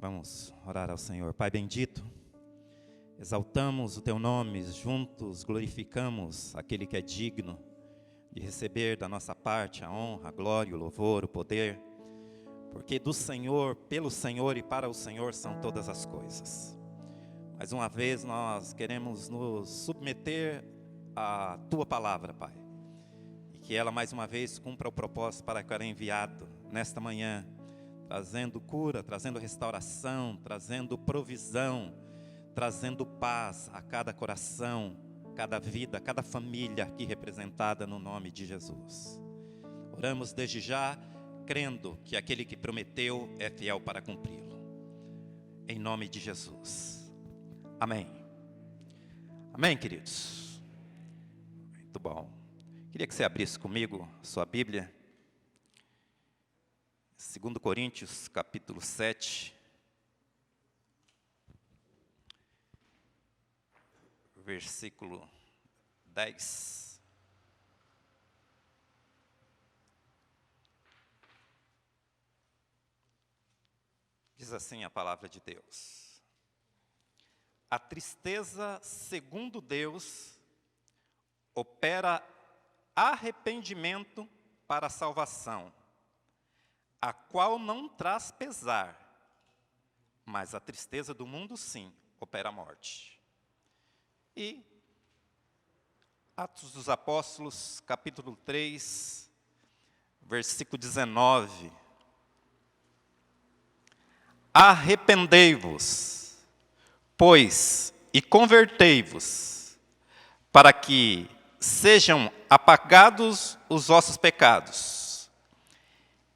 Vamos orar ao Senhor. Pai bendito, exaltamos o Teu nome, juntos glorificamos aquele que é digno de receber da nossa parte a honra, a glória, o louvor, o poder, porque do Senhor, pelo Senhor e para o Senhor são todas as coisas. Mais uma vez nós queremos nos submeter à Tua palavra, Pai, e que ela mais uma vez cumpra o propósito para que ela é enviado nesta manhã, trazendo cura, trazendo restauração, trazendo provisão, trazendo paz a cada coração, cada vida, cada família aqui representada no nome de Jesus. Oramos desde já, crendo que aquele que prometeu é fiel para cumpri-lo. Em nome de Jesus. Amém. Amém, queridos? Muito bom. Queria que você abrisse comigo sua Bíblia. 2 Coríntios, capítulo 7, versículo 10. Diz assim a palavra de Deus: a tristeza, segundo Deus, opera arrependimento para a salvação, a qual não traz pesar, mas a tristeza do mundo, sim, opera a morte. E Atos dos Apóstolos, capítulo 3, versículo 19. Arrependei-vos, pois, e convertei-vos, para que sejam apagados os vossos pecados,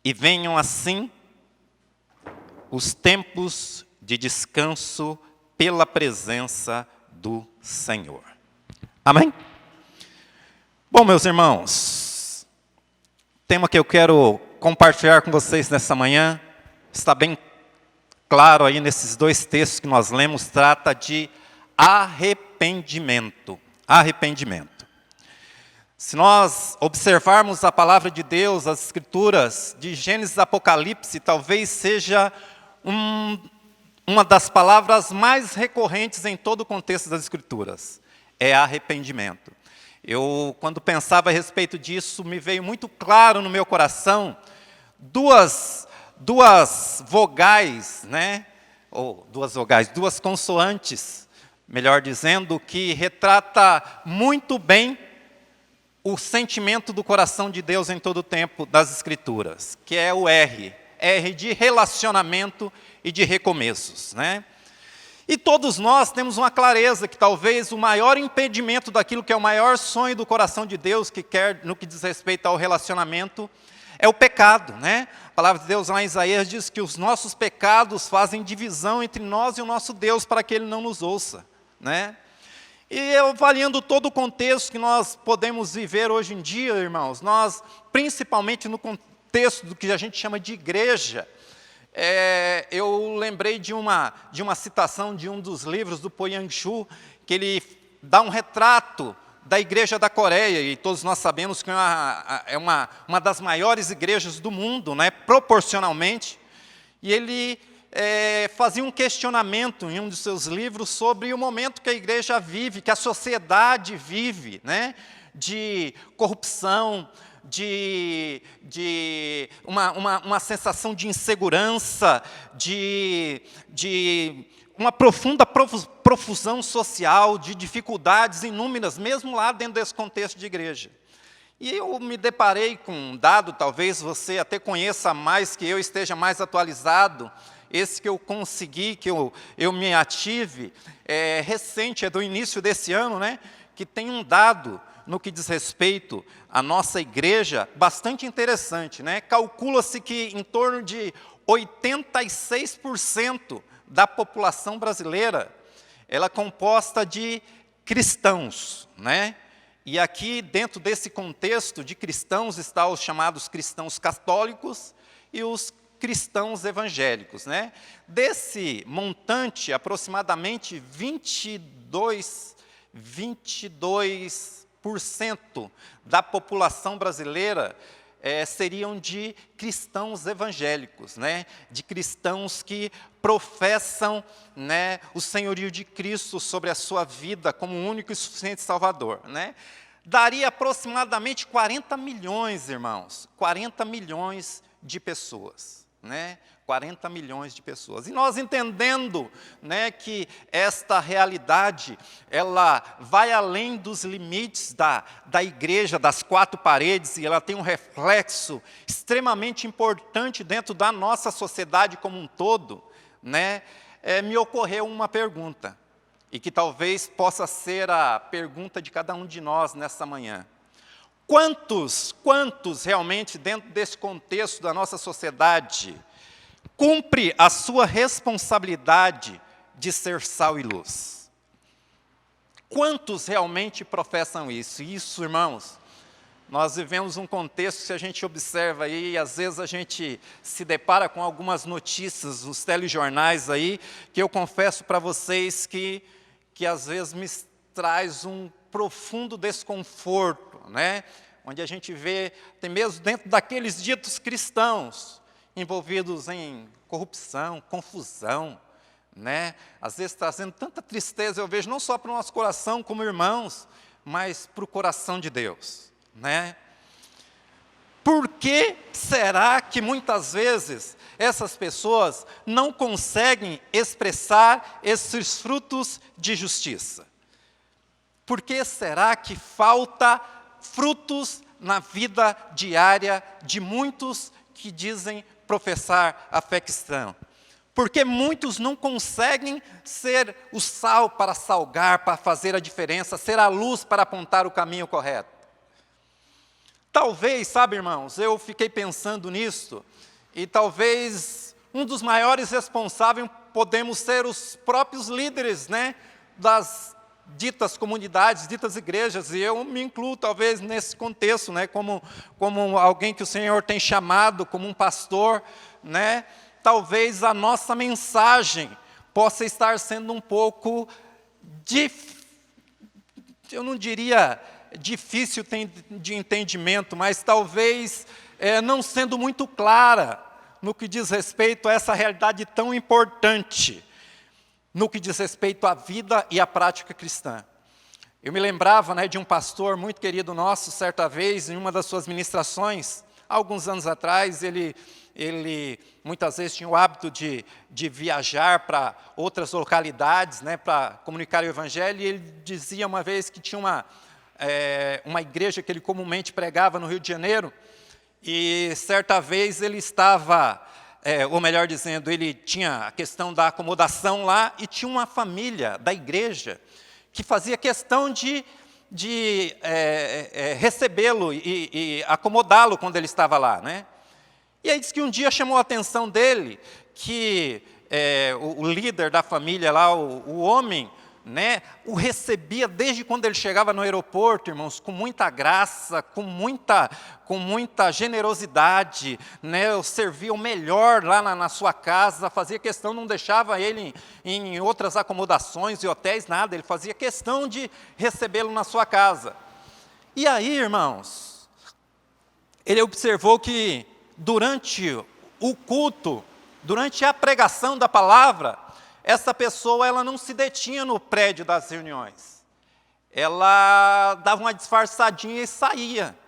e venham assim os tempos de descanso pela presença do Senhor. Amém? Bom, meus irmãos, o tema que eu quero compartilhar com vocês nessa manhã está bem claro aí nesses dois textos que nós lemos, trata de arrependimento. Arrependimento. Se nós observarmos a palavra de Deus, as Escrituras, de Gênesis e Apocalipse, talvez seja uma das palavras mais recorrentes em todo o contexto das Escrituras. É arrependimento. Eu, quando pensava a respeito disso, me veio muito claro no meu coração duas vogais, né? Ou duas consoantes, melhor dizendo, que retrata muito bem o sentimento do coração de Deus em todo o tempo das Escrituras, que é o R de relacionamento e de recomeços, né? E todos nós temos uma clareza que talvez o maior impedimento daquilo que é o maior sonho do coração de Deus, que quer no que diz respeito ao relacionamento, é o pecado, né? A palavra de Deus lá em Isaías diz que os nossos pecados fazem divisão entre nós e o nosso Deus para que Ele não nos ouça, né? E avaliando todo o contexto que nós podemos viver hoje em dia, irmãos, nós, principalmente no contexto do que a gente chama de igreja, eu lembrei de uma citação de um dos livros do Po Yang-Shu, que ele dá um retrato da igreja da Coreia, e todos nós sabemos que é uma das maiores igrejas do mundo, né, proporcionalmente, e ele fazia um questionamento em um dos seus livros sobre o momento que a igreja vive, que a sociedade vive, né, de corrupção, de uma sensação de insegurança, de uma profunda profusão social, de dificuldades inúmeras, mesmo lá dentro desse contexto de igreja. E eu me deparei com um dado, talvez você até conheça mais, que eu esteja mais atualizado, esse que eu consegui, que eu me ative, recente, é do início desse ano, né, que tem um dado no que diz respeito à nossa igreja, bastante interessante, né? Calcula-se que em torno de 86% da população brasileira, ela é composta de cristãos, né? E aqui, dentro desse contexto de cristãos, estão os chamados cristãos católicos e os cristãos evangélicos, né? Desse montante, aproximadamente 22% da população brasileira seriam de cristãos evangélicos, né? De cristãos que professam, né, o senhorio de Cristo sobre a sua vida como o único e suficiente Salvador, né? Daria aproximadamente 40 milhões, irmãos, 40 milhões de pessoas, né? 40 milhões de pessoas. E nós entendendo, né, que esta realidade, ela vai além dos limites da igreja, das quatro paredes, e ela tem um reflexo extremamente importante dentro da nossa sociedade como um todo, né, me ocorreu uma pergunta, e que talvez possa ser a pergunta de cada um de nós nessa manhã. Quantos realmente dentro desse contexto da nossa sociedade cumpre a sua responsabilidade de ser sal e luz? Quantos realmente professam isso? Isso, irmãos, nós vivemos um contexto que a gente observa aí, e às vezes a gente se depara com algumas notícias, os telejornais aí, que eu confesso para vocês que às vezes me traz um profundo desconforto, né? Onde a gente vê, até mesmo dentro daqueles ditos cristãos, envolvidos em corrupção, confusão, né? Às vezes trazendo tanta tristeza, eu vejo não só para o nosso coração como irmãos, mas para o coração de Deus, né? Por que será que muitas vezes essas pessoas não conseguem expressar esses frutos de justiça? Por que será que falta frutos na vida diária de muitos que dizem professar a fé cristã? Porque muitos não conseguem ser o sal para salgar, para fazer a diferença, ser a luz para apontar o caminho correto. Talvez, sabe, irmãos, eu fiquei pensando nisso, e talvez um dos maiores responsáveis podemos ser os próprios líderes, né, das ditas comunidades, ditas igrejas, e eu me incluo talvez nesse contexto, né, como alguém que o Senhor tem chamado, como um pastor, né? Talvez a nossa mensagem possa estar sendo um pouco, eu não diria difícil de entendimento, mas talvez não sendo muito clara no que diz respeito a essa realidade tão importante, no que diz respeito à vida e à prática cristã. Eu me lembrava, né, de um pastor muito querido nosso, certa vez, em uma das suas ministrações, há alguns anos atrás, ele muitas vezes tinha o hábito de viajar para outras localidades, né, para comunicar o Evangelho, e ele dizia uma vez que tinha uma igreja que ele comumente pregava no Rio de Janeiro, e certa vez ele estava, ou melhor dizendo, ele tinha a questão da acomodação lá, e tinha uma família da igreja que fazia questão de recebê-lo e acomodá-lo quando ele estava lá, né? E aí diz que um dia chamou a atenção dele que o líder da família lá, o homem, né, o recebia desde quando ele chegava no aeroporto, irmãos, com muita graça, com muita generosidade, né, servia o melhor lá na sua casa, fazia questão, não deixava ele em outras acomodações e hotéis, nada, ele fazia questão de recebê-lo na sua casa. E aí, irmãos, ele observou que durante o culto, durante a pregação da palavra, essa pessoa ela não se detinha no prédio das reuniões. Ela dava uma disfarçadinha e saía.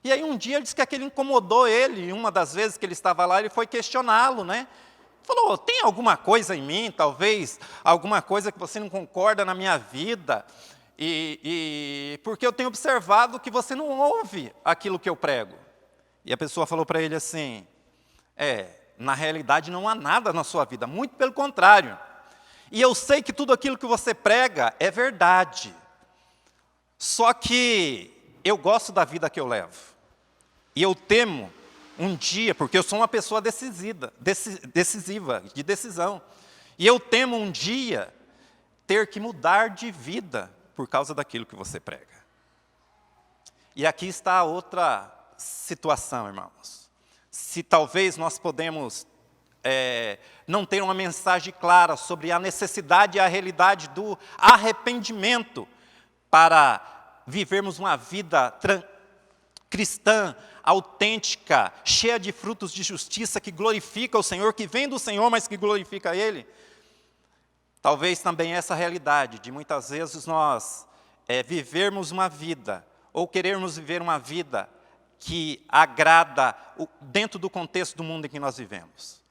E aí um dia ele disse que aquilo incomodou ele, e uma das vezes que ele estava lá, ele foi questioná-lo, né? Falou, tem alguma coisa em mim, talvez, alguma coisa que você não concorda na minha vida, porque eu tenho observado que você não ouve aquilo que eu prego. E a pessoa falou para ele assim, na realidade não há nada na sua vida, muito pelo contrário. E eu sei que tudo aquilo que você prega é verdade. Só que eu gosto da vida que eu levo. E eu temo um dia, porque eu sou uma pessoa decisiva, de decisão. E eu temo um dia ter que mudar de vida por causa daquilo que você prega. E aqui está outra situação, irmãos. Se talvez nós podemos não ter uma mensagem clara sobre a necessidade e a realidade do arrependimento para vivermos uma vida cristã, autêntica, cheia de frutos de justiça, que glorifica o Senhor, que vem do Senhor, mas que glorifica Ele. Talvez também essa realidade de muitas vezes nós vivermos uma vida, ou querermos viver uma vida que agrada dentro do contexto do mundo em que nós vivemos.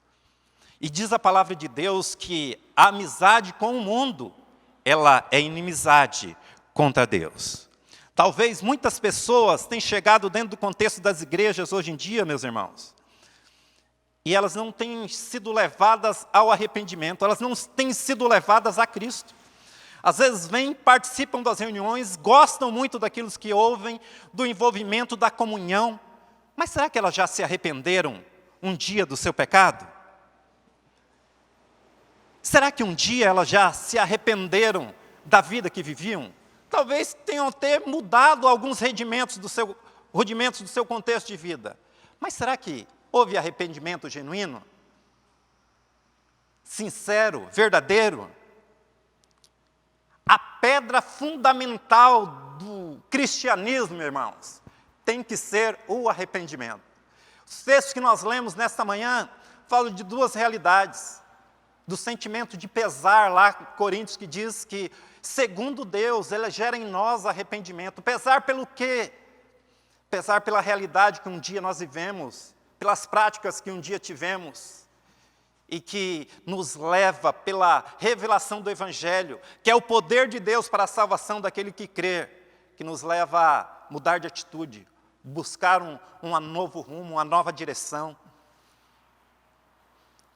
E diz a palavra de Deus que a amizade com o mundo, ela é inimizade contra Deus. Talvez muitas pessoas tenham chegado dentro do contexto das igrejas hoje em dia, meus irmãos, e elas não têm sido levadas ao arrependimento, elas não têm sido levadas a Cristo. Às vezes vêm, participam das reuniões, gostam muito daquilo que ouvem, do envolvimento, da comunhão, mas será que elas já se arrependeram um dia do seu pecado? Será que um dia elas já se arrependeram da vida que viviam? Talvez tenham até mudado alguns rudimentos do seu contexto de vida. Mas será que houve arrependimento genuíno? Sincero, verdadeiro? A pedra fundamental do cristianismo, irmãos, tem que ser o arrependimento. Os textos que nós lemos nesta manhã falam de duas realidades. Do sentimento de pesar lá, Coríntios, que diz que, segundo Deus, Ele gera em nós arrependimento. Pesar pelo quê? Pesar pela realidade que um dia nós vivemos, pelas práticas que um dia tivemos, e que nos leva pela revelação do Evangelho, que é o poder de Deus para a salvação daquele que crê, que nos leva a mudar de atitude, buscar um novo rumo, uma nova direção.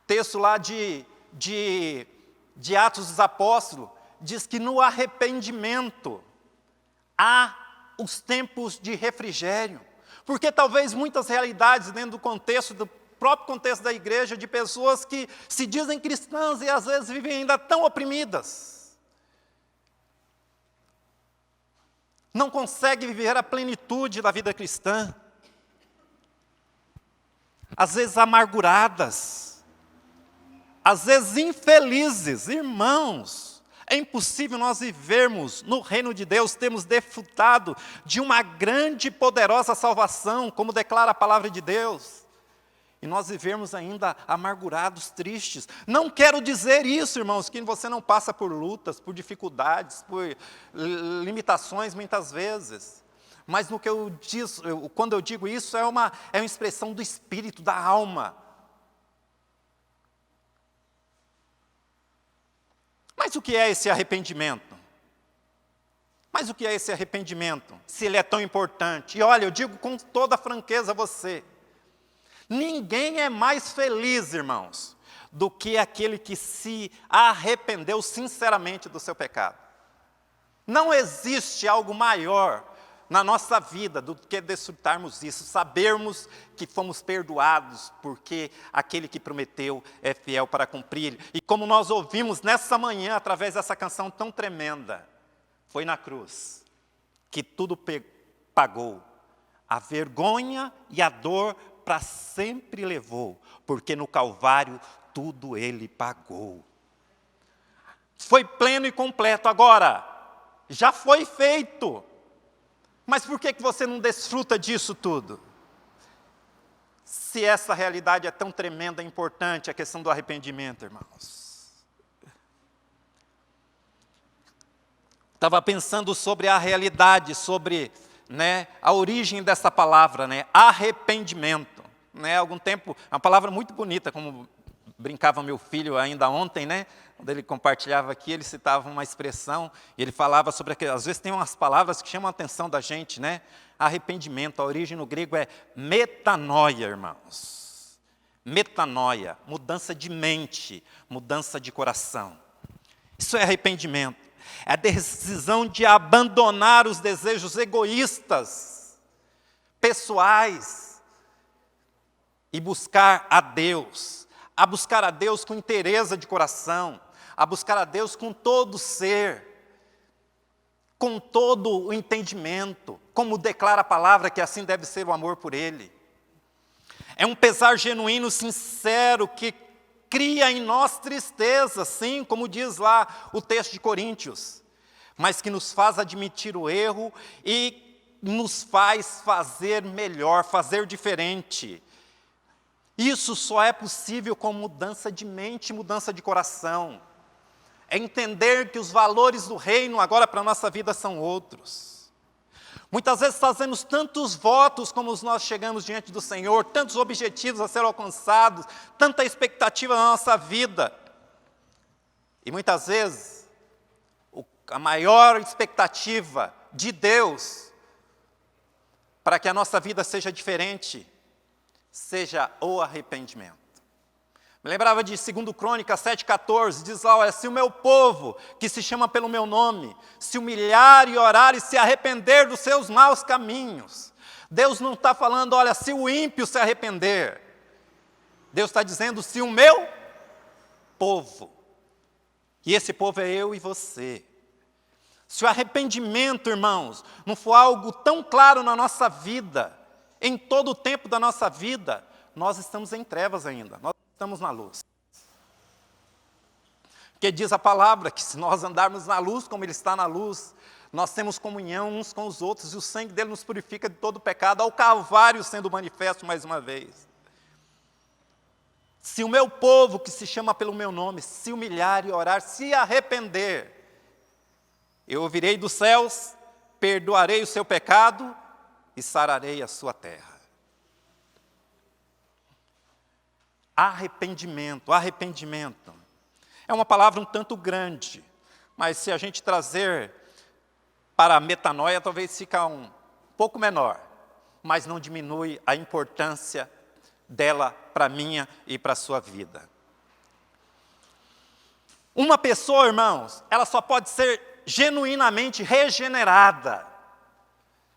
Texto lá de Atos dos Apóstolos, diz que no arrependimento há os tempos de refrigério, porque talvez muitas realidades dentro do contexto, do próprio contexto da igreja, de pessoas que se dizem cristãs e às vezes vivem ainda tão oprimidas, não conseguem viver a plenitude da vida cristã, às vezes amarguradas, às vezes infelizes. Irmãos, é impossível nós vivermos no reino de Deus, temos desfrutado de uma grande e poderosa salvação, como declara a palavra de Deus, e nós vivermos ainda amargurados, tristes. Não quero dizer isso, irmãos, que você não passa por lutas, por dificuldades, por limitações muitas vezes. Mas no que quando eu digo isso, é uma expressão do espírito, da alma. Mas o que é esse arrependimento? Mas o que é esse arrependimento? Se ele é tão importante. E olha, eu digo com toda franqueza a você, ninguém é mais feliz, irmãos, do que aquele que se arrependeu sinceramente do seu pecado. Não existe algo maior na nossa vida do que desfrutarmos isso, sabermos que fomos perdoados, porque aquele que prometeu é fiel para cumprir. E como nós ouvimos nessa manhã, através dessa canção tão tremenda, foi na cruz que tudo pagou. A vergonha e a dor para sempre levou, porque no Calvário tudo Ele pagou. Foi pleno e completo. Agora, já foi feito. Mas por que você não desfruta disso tudo? Se essa realidade é tão tremenda e importante, a questão do arrependimento, irmãos. Estava pensando sobre a realidade, sobre a origem dessa palavra, arrependimento. Há algum tempo, é uma palavra muito bonita, como brincava meu filho ainda ontem, quando ele compartilhava aqui, ele citava uma expressão, e ele falava sobre, às vezes tem umas palavras que chamam a atenção da gente, arrependimento, a origem no grego é metanoia, irmãos. Metanoia, mudança de mente, mudança de coração. Isso é arrependimento. É a decisão de abandonar os desejos egoístas, pessoais, e buscar a Deus. A buscar a Deus com inteireza de coração, a buscar a Deus com todo o ser, com todo o entendimento, como declara a palavra que assim deve ser o amor por Ele. É um pesar genuíno, sincero, que cria em nós tristeza, sim, como diz lá o texto de Coríntios, mas que nos faz admitir o erro e nos faz fazer melhor, fazer diferente. Isso só é possível com mudança de mente, mudança de coração. É entender que os valores do reino agora para a nossa vida são outros. Muitas vezes fazemos tantos votos como nós chegamos diante do Senhor, tantos objetivos a ser alcançados, tanta expectativa na nossa vida. E muitas vezes, a maior expectativa de Deus para que a nossa vida seja diferente, seja o arrependimento. Me lembrava de 2 Crônicas 7,14, diz lá, olha, se o meu povo, que se chama pelo meu nome, se humilhar e orar e se arrepender dos seus maus caminhos. Deus não está falando, olha, se o ímpio se arrepender. Deus está dizendo, se o meu povo. E esse povo é eu e você. Se o arrependimento, irmãos, não for algo tão claro na nossa vida, em todo o tempo da nossa vida, nós estamos em trevas ainda, nós estamos na luz. Porque diz a palavra que se nós andarmos na luz como Ele está na luz, nós temos comunhão uns com os outros e o sangue dele nos purifica de todo pecado, ao Calvário sendo manifesto mais uma vez. Se o meu povo, que se chama pelo meu nome, se humilhar e orar, se arrepender, eu ouvirei dos céus, perdoarei o seu pecado e sararei a sua terra. Arrependimento, arrependimento. É uma palavra um tanto grande, mas se a gente trazer para a metanoia, talvez fica um pouco menor, mas não diminui a importância dela para a minha e para a sua vida. Uma pessoa, irmãos, ela só pode ser genuinamente regenerada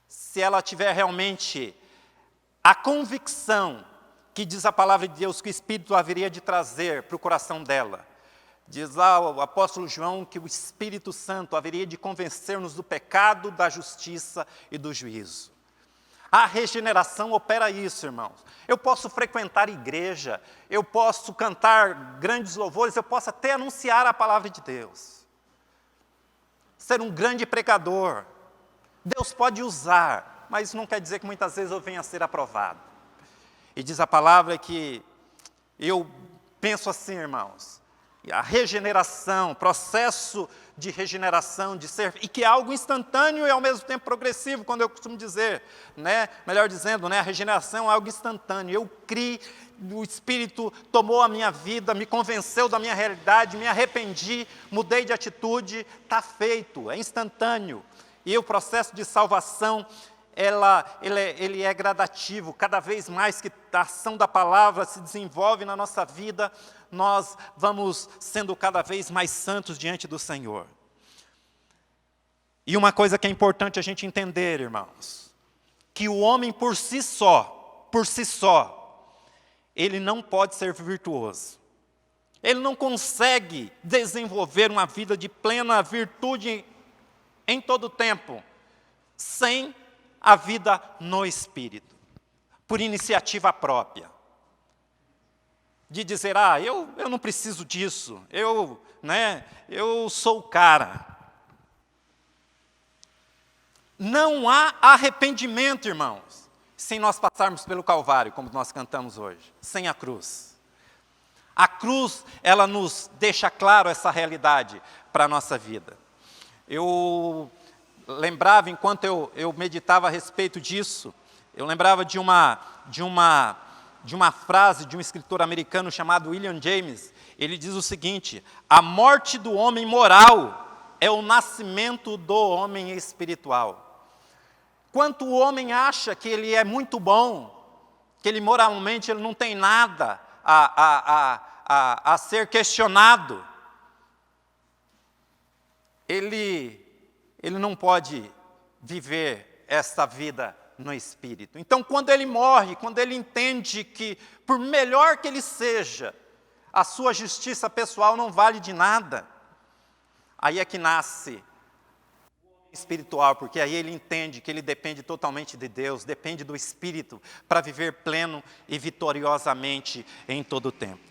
se ela tiver realmente a convicção que diz a palavra de Deus que o Espírito haveria de trazer para o coração dela. Diz lá o apóstolo João que o Espírito Santo haveria de convencer-nos do pecado, da justiça e do juízo. A regeneração opera isso, irmãos. Eu posso frequentar igreja, eu posso cantar grandes louvores, eu posso até anunciar a palavra de Deus. Ser um grande pregador. Deus pode usar, mas isso não quer dizer que muitas vezes eu venha a ser aprovado. E diz a palavra que eu penso assim, irmãos, a regeneração, processo de regeneração, de ser, e que é algo instantâneo e ao mesmo tempo progressivo, quando eu costumo dizer, né? Melhor dizendo, né? A regeneração é algo instantâneo. Eu criei, o Espírito tomou a minha vida, me convenceu da minha realidade, me arrependi, mudei de atitude, está feito, é instantâneo. E o processo de salvação, ele é gradativo, cada vez mais que a ação da palavra se desenvolve na nossa vida, nós vamos sendo cada vez mais santos diante do Senhor. E uma coisa que é importante a gente entender, irmãos, que o homem por si só, ele não pode ser virtuoso. Ele não consegue desenvolver uma vida de plena virtude em todo o tempo, sem a vida no Espírito, por iniciativa própria. De dizer, eu não preciso disso, eu sou o cara. Não há arrependimento, irmãos, sem nós passarmos pelo Calvário, como nós cantamos hoje, sem a cruz. A cruz, ela nos deixa claro essa realidade para a nossa vida. Eu lembrava, enquanto eu meditava a respeito disso, eu lembrava de uma frase de um escritor americano chamado William James. Ele diz o seguinte: a morte do homem moral é o nascimento do homem espiritual. Quanto o homem acha que ele é muito bom, que ele moralmente ele não tem nada a ser questionado, ele não pode viver esta vida no Espírito. Então, quando ele morre, quando ele entende que, por melhor que ele seja, a sua justiça pessoal não vale de nada, aí é que nasce o homem espiritual, porque aí ele entende que ele depende totalmente de Deus, depende do Espírito, para viver pleno e vitoriosamente em todo o tempo.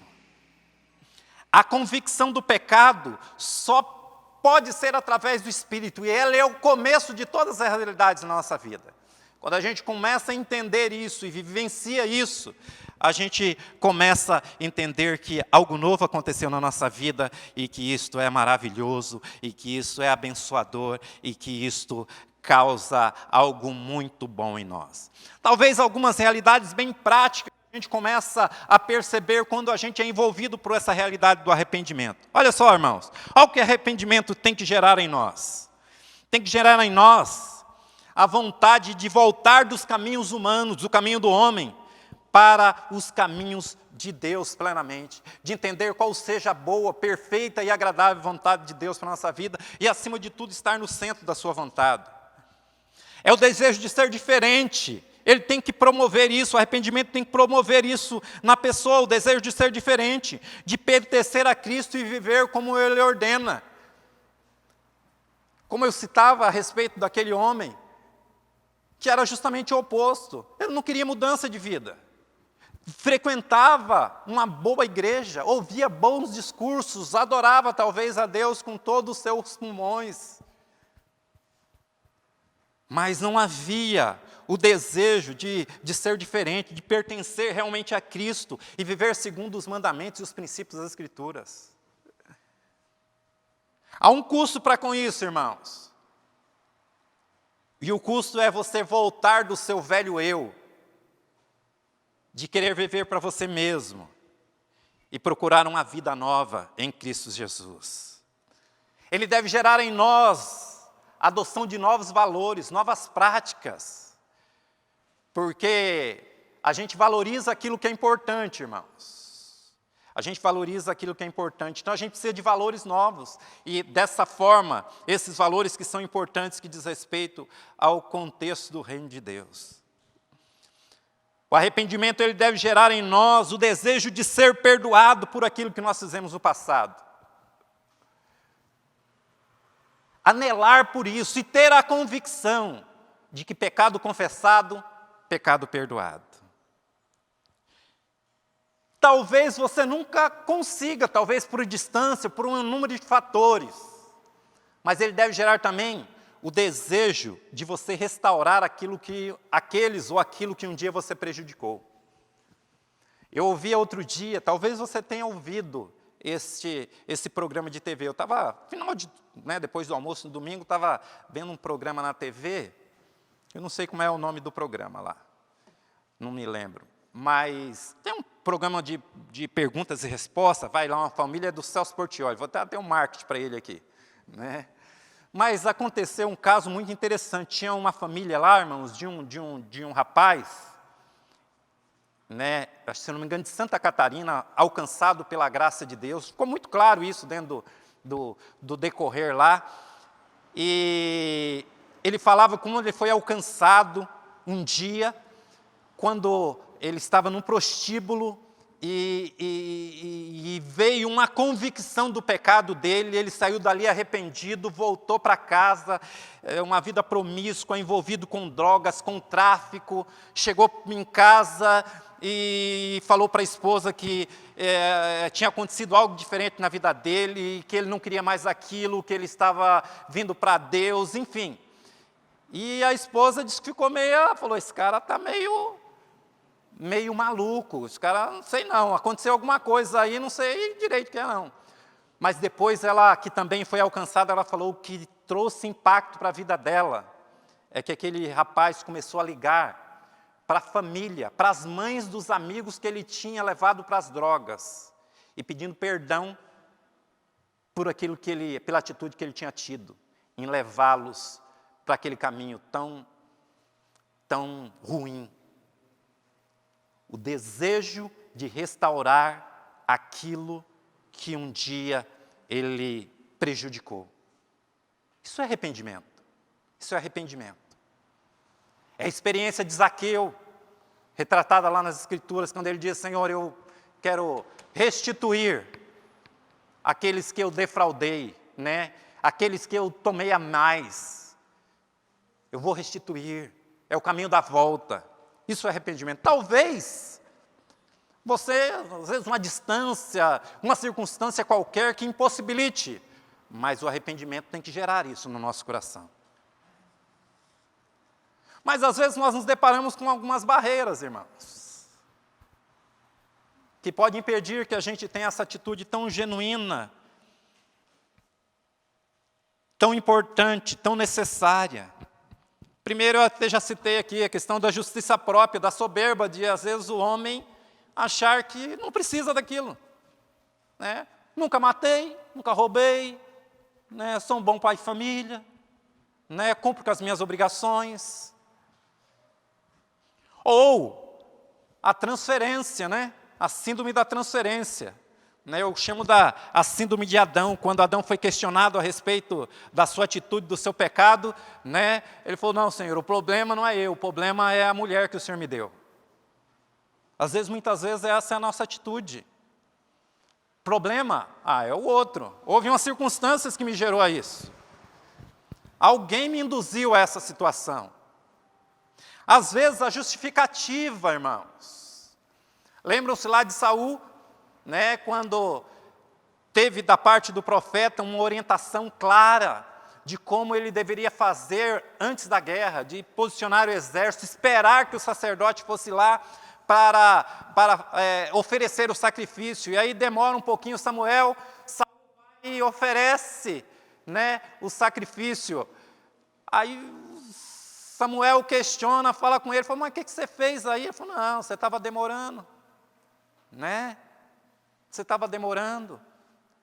A convicção do pecado só pode ser através do Espírito, e ela é o começo de todas as realidades na nossa vida. Quando a gente começa a entender isso e vivencia isso, a gente começa a entender que algo novo aconteceu na nossa vida e que isto é maravilhoso, e que isso é abençoador, e que isto causa algo muito bom em nós. Talvez algumas realidades bem práticas a gente começa a perceber quando a gente é envolvido por essa realidade do arrependimento. Olha só, irmãos, olha o que arrependimento tem que gerar em nós. Tem que gerar em nós a vontade de voltar dos caminhos humanos, do caminho do homem, para os caminhos de Deus plenamente, de entender qual seja a boa, perfeita e agradável vontade de Deus para a nossa vida, e acima de tudo estar no centro da sua vontade. É o desejo de ser diferente. Ele tem que promover isso, o arrependimento tem que promover isso na pessoa, o desejo de ser diferente, de pertencer a Cristo e viver como Ele ordena. Como eu citava a respeito daquele homem, que era justamente o oposto. Ele não queria mudança de vida. Frequentava uma boa igreja, ouvia bons discursos, adorava talvez a Deus com todos os seus pulmões. Mas não havia o desejo de ser diferente, de pertencer realmente a Cristo e viver segundo os mandamentos e os princípios das Escrituras. Há um custo para com isso, irmãos. E o custo é você voltar do seu velho eu, de querer viver para você mesmo e procurar uma vida nova em Cristo Jesus. Ele deve gerar em nós a adoção de novos valores, novas práticas, porque a gente valoriza aquilo que é importante, irmãos. A gente valoriza aquilo que é importante, então a gente precisa de valores novos, e dessa forma, esses valores que são importantes, que diz respeito ao contexto do reino de Deus. O arrependimento ele deve gerar em nós o desejo de ser perdoado por aquilo que nós fizemos no passado. Anelar por isso e ter a convicção de que pecado confessado, pecado perdoado. Talvez você nunca consiga, talvez por distância, por um número de fatores, mas ele deve gerar também o desejo de você restaurar aqueles ou aquilo que um dia você prejudicou. Eu ouvi outro dia, talvez você tenha ouvido esse programa de TV. Eu estava, depois do almoço, no domingo, estava vendo um programa na TV, eu não sei como é o nome do programa lá, não me lembro. Mas tem um programa de perguntas e respostas, vai lá uma família do Celso Portiolli, vou até ter um marketing para ele aqui, né? Mas aconteceu um caso muito interessante, tinha uma família lá, irmãos, de um rapaz, né, se não me engano, de Santa Catarina, alcançado pela graça de Deus, ficou muito claro isso dentro do decorrer lá, e ele falava como ele foi alcançado um dia, quando ele estava num prostíbulo e veio uma convicção do pecado dele, ele saiu dali arrependido, voltou para casa, uma vida promíscua, envolvido com drogas, com tráfico, chegou em casa e falou para a esposa que tinha acontecido algo diferente na vida dele, que ele não queria mais aquilo, que ele estava vindo para Deus, enfim. E a esposa disse que ficou falou, esse cara está meio maluco, esse cara, não sei não, aconteceu alguma coisa aí, não sei direito o que é não. Mas depois ela, que também foi alcançada, ela falou que trouxe impacto para a vida dela, é que aquele rapaz começou a ligar para a família, para as mães dos amigos que ele tinha levado para as drogas, e pedindo perdão pela atitude que ele tinha tido, em levá-los para aquele caminho tão ruim. O desejo de restaurar aquilo que um dia ele prejudicou. Isso é arrependimento. Isso é arrependimento. É a experiência de Zaqueu, retratada lá nas Escrituras, quando ele diz, Senhor, eu quero restituir aqueles que eu defraudei, né? Aqueles que eu tomei a mais. Eu vou restituir. É o caminho da volta. Isso é arrependimento. Talvez você, às vezes, uma distância, uma circunstância qualquer que impossibilite, mas o arrependimento tem que gerar isso no nosso coração. Mas às vezes nós nos deparamos com algumas barreiras, irmãos, que podem impedir que a gente tenha essa atitude tão genuína, tão importante, tão necessária. Primeiro, eu até já citei aqui a questão da justiça própria, da soberba, de às vezes o homem achar que não precisa daquilo. Né? Nunca matei, nunca roubei, né? Sou um bom pai de família, né? Cumpro com as minhas obrigações. Ou a transferência, né? A síndrome da transferência. Né? Eu chamo a síndrome de Adão. Quando Adão foi questionado a respeito da sua atitude, do seu pecado, né? Ele falou, não, Senhor, o problema não é eu, o problema é a mulher que o Senhor me deu. Às vezes, muitas vezes, essa é a nossa atitude. Problema? É o outro. Houve umas circunstâncias que me gerou a isso. Alguém me induziu a essa situação. Às vezes, a justificativa, irmãos. Lembram-se lá de Saul, né, quando teve da parte do profeta uma orientação clara de como ele deveria fazer antes da guerra, de posicionar o exército, esperar que o sacerdote fosse lá para oferecer o sacrifício. E aí demora um pouquinho Samuel vai e oferece, né, o sacrifício. Aí Samuel questiona, fala com ele, fala, mas o que você fez aí? Ele falou, não, você estava demorando. Né? Você estava demorando.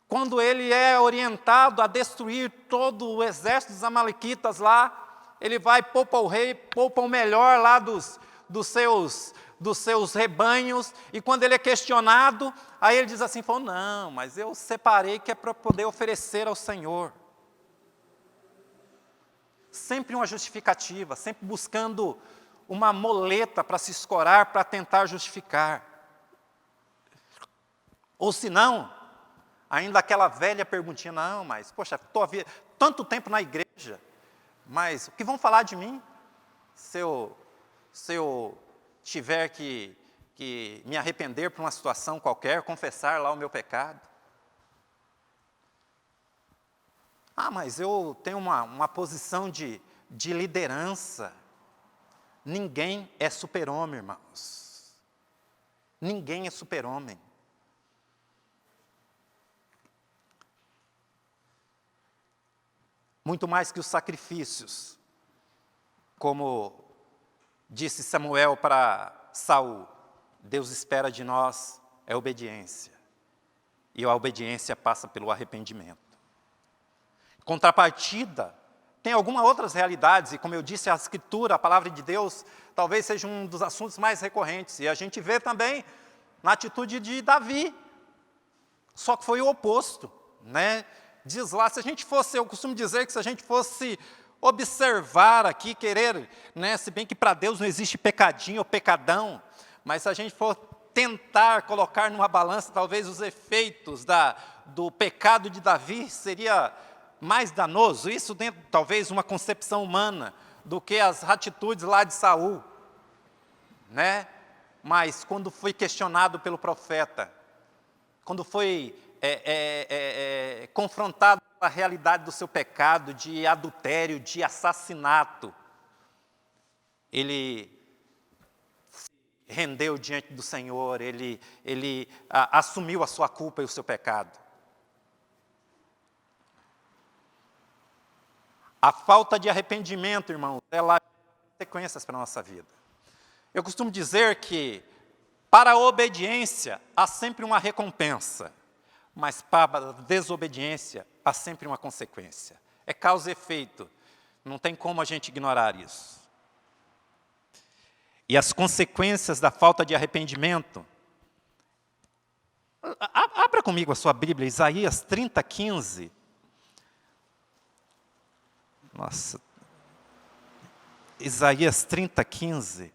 Quando ele é orientado a destruir todo o exército dos amalequitas lá, ele vai, poupa o rei, poupa o melhor lá dos seus rebanhos, e quando ele é questionado, aí ele diz assim, falou, não, mas eu separei que é para poder oferecer ao Senhor. Sempre uma justificativa, sempre buscando uma moleta para se escorar, para tentar justificar. Ou se não, ainda aquela velha perguntinha, não, mas, poxa, estou tanto tempo na igreja, mas o que vão falar de mim se eu tiver que me arrepender por uma situação qualquer, confessar lá o meu pecado? Mas eu tenho uma posição de liderança. Ninguém é super-homem, irmãos. Ninguém é super-homem. Muito mais que os sacrifícios, como disse Samuel para Saul, Deus espera de nós é obediência. E a obediência passa pelo arrependimento. Contrapartida, tem algumas outras realidades, e como eu disse, a Escritura, a Palavra de Deus, talvez seja um dos assuntos mais recorrentes. E a gente vê também na atitude de Davi, só que foi o oposto, né? Diz lá, se a gente fosse, eu costumo dizer que se a gente fosse observar aqui, querer, né, se bem que para Deus não existe pecadinho ou pecadão, mas se a gente for tentar colocar numa balança, talvez os efeitos do pecado de Davi seria mais danoso, isso dentro, talvez, uma concepção humana, do que as atitudes lá de Saul, né? Mas quando foi questionado pelo profeta, quando foi confrontado com a realidade do seu pecado, de adultério, de assassinato, ele se rendeu diante do Senhor, ele assumiu a sua culpa e o seu pecado. A falta de arrependimento, irmãos, ela tem consequências para a nossa vida. Eu costumo dizer que, para a obediência, há sempre uma recompensa, mas para a desobediência, há sempre uma consequência. É causa e efeito, não tem como a gente ignorar isso. E as consequências da falta de arrependimento, abra comigo a sua Bíblia, Isaías 30:15. Nossa, Isaías 30:15.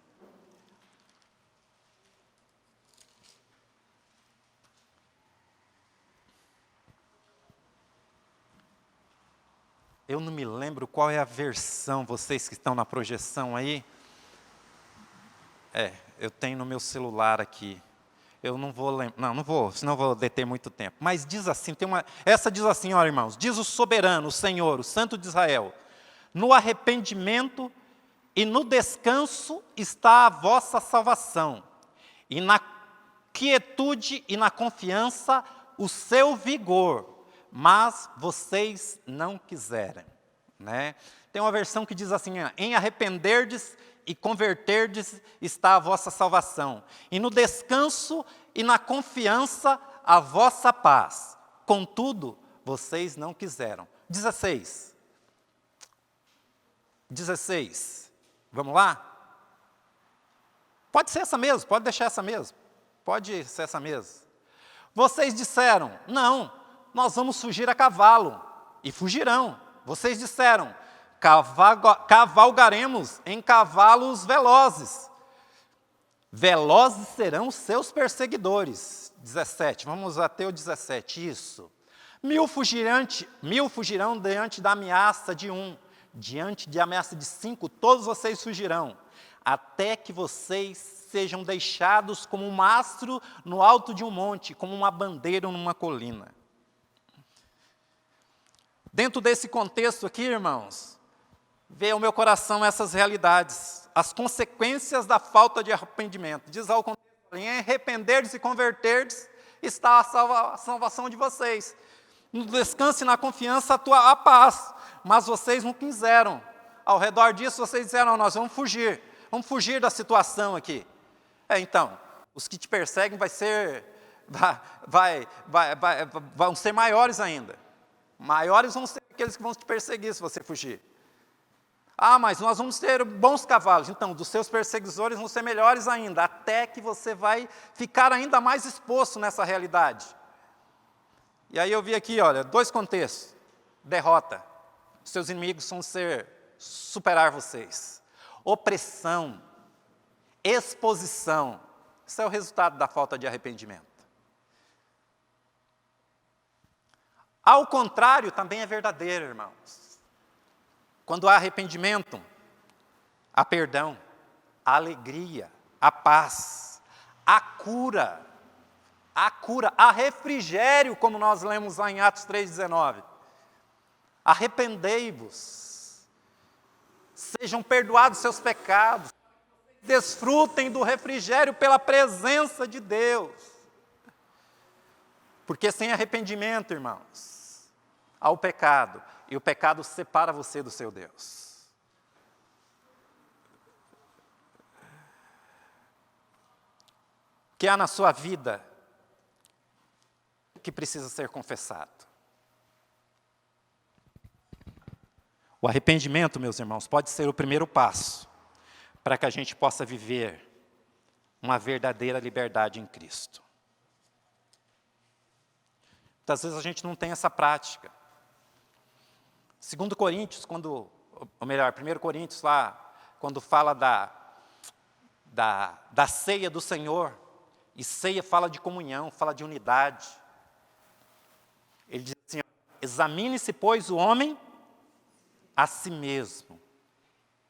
Eu não me lembro qual é a versão, vocês que estão na projeção aí. Eu tenho no meu celular aqui. Eu não vou lembrar, não vou, senão vou deter muito tempo. Mas diz assim, essa diz assim, olha, irmãos, diz o soberano, o Senhor, o Santo de Israel, no arrependimento E no descanso está a vossa salvação, e na quietude e na confiança o seu vigor, mas vocês não quiserem. Né? Tem uma versão que diz assim, em arrependerdes e converterdes está a vossa salvação, e no descanso e na confiança a vossa paz. Contudo, vocês não quiseram. 16. Vamos lá? Pode ser essa mesmo, pode deixar essa mesmo. Pode ser essa mesmo. Vocês disseram, não, nós vamos fugir a cavalo. E fugirão. Vocês disseram, cavalgaremos em cavalos velozes. Velozes serão os seus perseguidores. 17, vamos até o 17, isso. 1000 fugirão diante da ameaça de 1. Diante de ameaça de 5, todos vocês fugirão, até que vocês sejam deixados como um mastro no alto de um monte, como uma bandeira numa colina. Dentro desse contexto aqui, irmãos, veio ao meu coração essas realidades, as consequências da falta de arrependimento. Diz ao contexto, em arrependerdes e converterdes está a salvação de vocês. No descanso e na confiança a paz. Mas vocês não quiseram. Ao redor disso, vocês disseram, nós vamos fugir da situação aqui. Então, os que te perseguem vão ser maiores ainda. Maiores vão ser aqueles que vão te perseguir se você fugir. Mas nós vamos ter bons cavalos. Então, dos seus perseguidores vão ser melhores ainda, até que você vai ficar ainda mais exposto nessa realidade. E aí eu vi aqui, olha, 2 contextos. Derrota. Seus inimigos vão superar vocês. Opressão, exposição. Isso é o resultado da falta de arrependimento. Ao contrário, também é verdadeiro, irmãos. Quando há arrependimento, há perdão, há alegria, há paz, há cura, há refrigério, como nós lemos lá em Atos 3,19. Arrependei-vos, sejam perdoados seus pecados, desfrutem do refrigério pela presença de Deus. Porque sem arrependimento, irmãos, há o pecado, e o pecado separa você do seu Deus. O que há na sua vida que precisa ser confessado? O arrependimento, meus irmãos, pode ser o primeiro passo para que a gente possa viver uma verdadeira liberdade em Cristo. Muitas vezes a gente não tem essa prática. 2 Coríntios, 1 Coríntios lá, quando fala da ceia do Senhor, e ceia fala de comunhão, fala de unidade. Ele diz assim, examine-se, pois, o homem a si mesmo,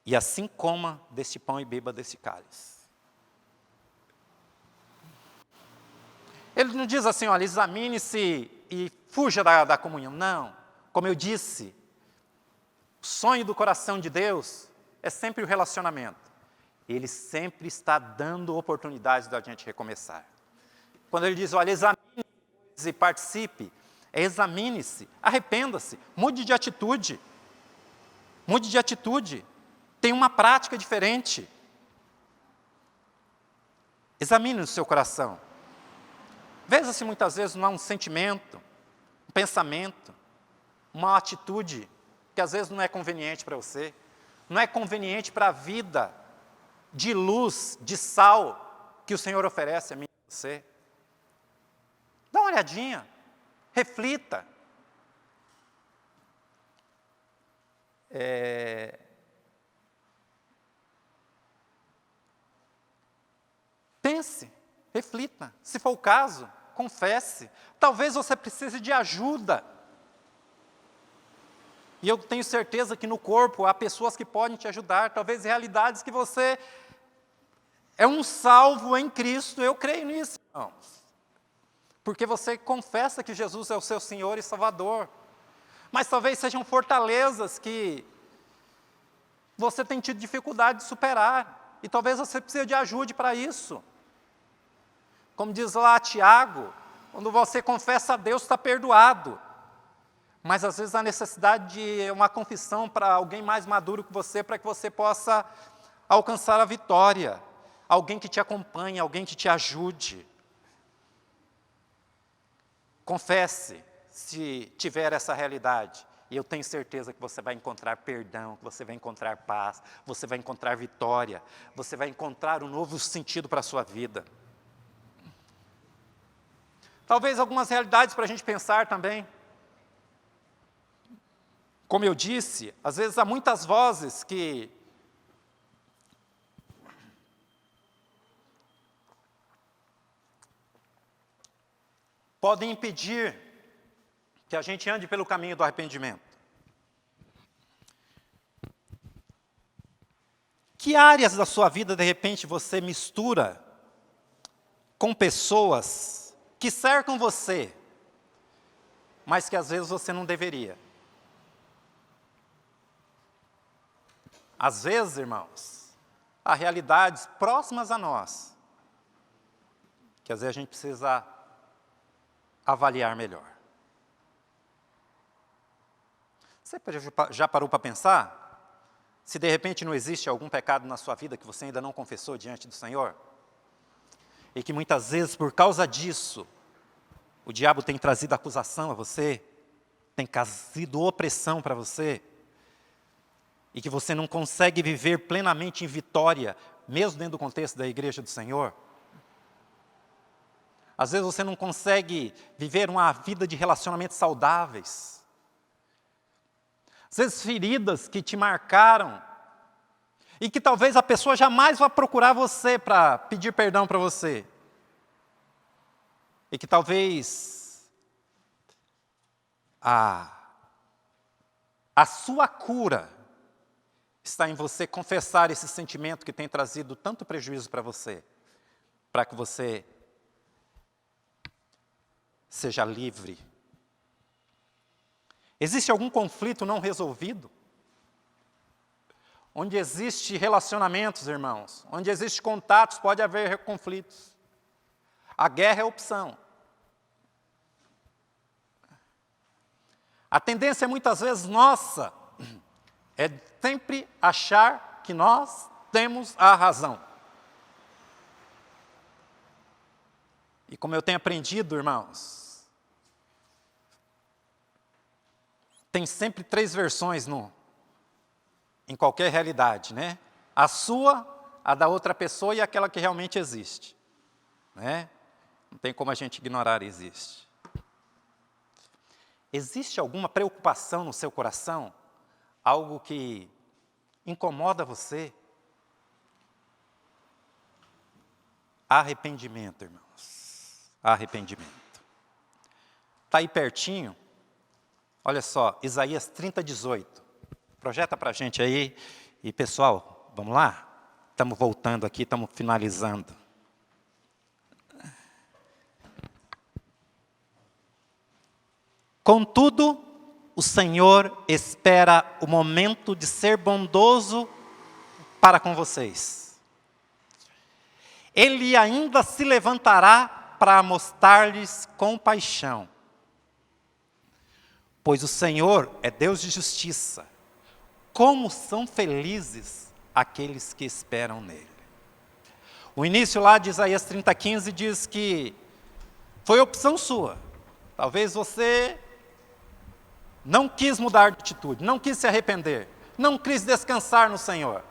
e assim coma deste pão e beba desse cálice. Ele não diz assim, olha, examine-se e fuja da comunhão. Não, como eu disse, o sonho do coração de Deus é sempre o relacionamento. Ele sempre está dando oportunidades da gente recomeçar. Quando ele diz, olha, examine-se e participe, examine-se, arrependa-se, mude de atitude. Mude de atitude. Tem uma prática diferente. Examine o seu coração. Veja se muitas vezes não há um sentimento, um pensamento, uma atitude que às vezes não é conveniente para você, não é conveniente para a vida de luz, de sal que o Senhor oferece a mim e a você. Dá uma olhadinha, reflita. Pense, reflita. Se for o caso, confesse. Talvez você precise de ajuda. E eu tenho certeza que no corpo há pessoas que podem te ajudar. Talvez realidades que você é um salvo em Cristo. Eu creio nisso, irmãos. Porque você confessa que Jesus é o seu Senhor e Salvador. Mas talvez sejam fortalezas que você tem tido dificuldade de superar. E talvez você precise de ajuda para isso. Como diz lá Tiago, quando você confessa a Deus, está perdoado. Mas às vezes há necessidade de uma confissão para alguém mais maduro que você, para que você possa alcançar a vitória. Alguém que te acompanhe, alguém que te ajude. Confesse, se tiver essa realidade. E eu tenho certeza que você vai encontrar perdão, que você vai encontrar paz, você vai encontrar vitória, você vai encontrar um novo sentido para a sua vida. Talvez algumas realidades para a gente pensar também. Como eu disse, às vezes há muitas vozes que podem impedir que a gente ande pelo caminho do arrependimento. Que áreas da sua vida, de repente, você mistura com pessoas que cercam você, mas que às vezes você não deveria? Às vezes, irmãos, há realidades próximas a nós, que às vezes a gente precisa avaliar melhor. Você já parou para pensar? Se de repente não existe algum pecado na sua vida que você ainda não confessou diante do Senhor? E que muitas vezes, por causa disso, o diabo tem trazido acusação a você, tem trazido opressão para você, e que você não consegue viver plenamente em vitória, mesmo dentro do contexto da igreja do Senhor? Às vezes você não consegue viver uma vida de relacionamentos saudáveis. Às vezes feridas que te marcaram, e que talvez a pessoa jamais vá procurar você para pedir perdão para você. E que talvez a sua cura está em você confessar esse sentimento que tem trazido tanto prejuízo para você, para que você seja livre. Existe algum conflito não resolvido? Onde existe relacionamentos, irmãos, onde existe contatos, pode haver conflitos. A guerra é opção. A tendência muitas vezes nossa é sempre achar que nós temos a razão. E como eu tenho aprendido, irmãos, tem sempre 3 versões em qualquer realidade, né? A sua, a da outra pessoa e aquela que realmente existe, né? Não tem como a gente ignorar, existe. Existe alguma preocupação no seu coração? Algo que incomoda você? Arrependimento, irmãos. Arrependimento. Está aí pertinho? Olha só, Isaías 30:18. Projeta para a gente aí. E pessoal, vamos lá? Estamos voltando aqui, estamos finalizando. Contudo, o Senhor espera o momento de ser bondoso para com vocês. Ele ainda se levantará para mostrar-lhes compaixão. Pois o Senhor é Deus de justiça. Como são felizes aqueles que esperam nele. O início lá de Isaías 30:15 diz que foi opção sua. Talvez você não quis mudar de atitude, não quis se arrepender, não quis descansar no Senhor.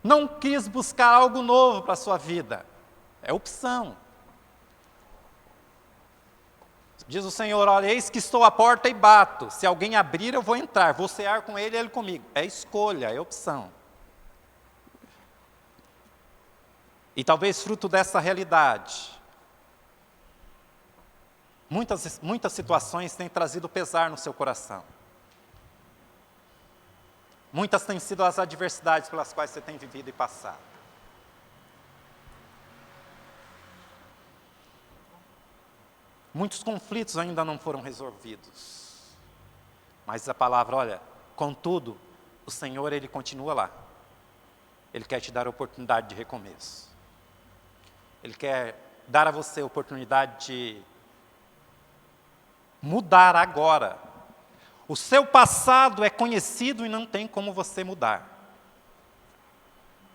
Não quis buscar algo novo para a sua vida. É opção. Diz o Senhor, olha, eis que estou à porta e bato. Se alguém abrir, eu vou entrar. Vou cear com ele e ele comigo. É escolha, é opção. E talvez fruto dessa realidade, muitas situações têm trazido pesar no seu coração. Muitas têm sido as adversidades pelas quais você tem vivido e passado. Muitos conflitos ainda não foram resolvidos. Mas a palavra, olha, Contudo, o Senhor, Ele continua lá. Ele quer te dar a oportunidade de recomeço. Ele quer dar a você a oportunidade de mudar agora. O seu passado é conhecido e não tem como você mudar.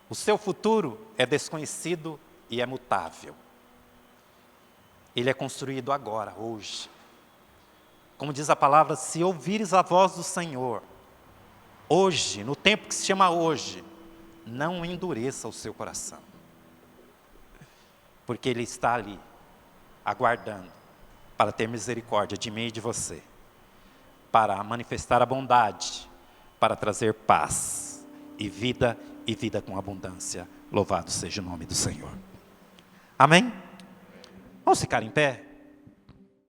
O seu futuro é desconhecido e é mutável. Ele é construído agora, hoje. Como diz a palavra, se ouvires a voz do Senhor, hoje, no tempo que se chama hoje, não endureça o seu coração. Porque Ele está ali, aguardando, para ter misericórdia de mim e de você. Para manifestar a bondade, para trazer paz e vida com abundância. Louvado seja o nome do Senhor. Amém? Vamos ficar em pé?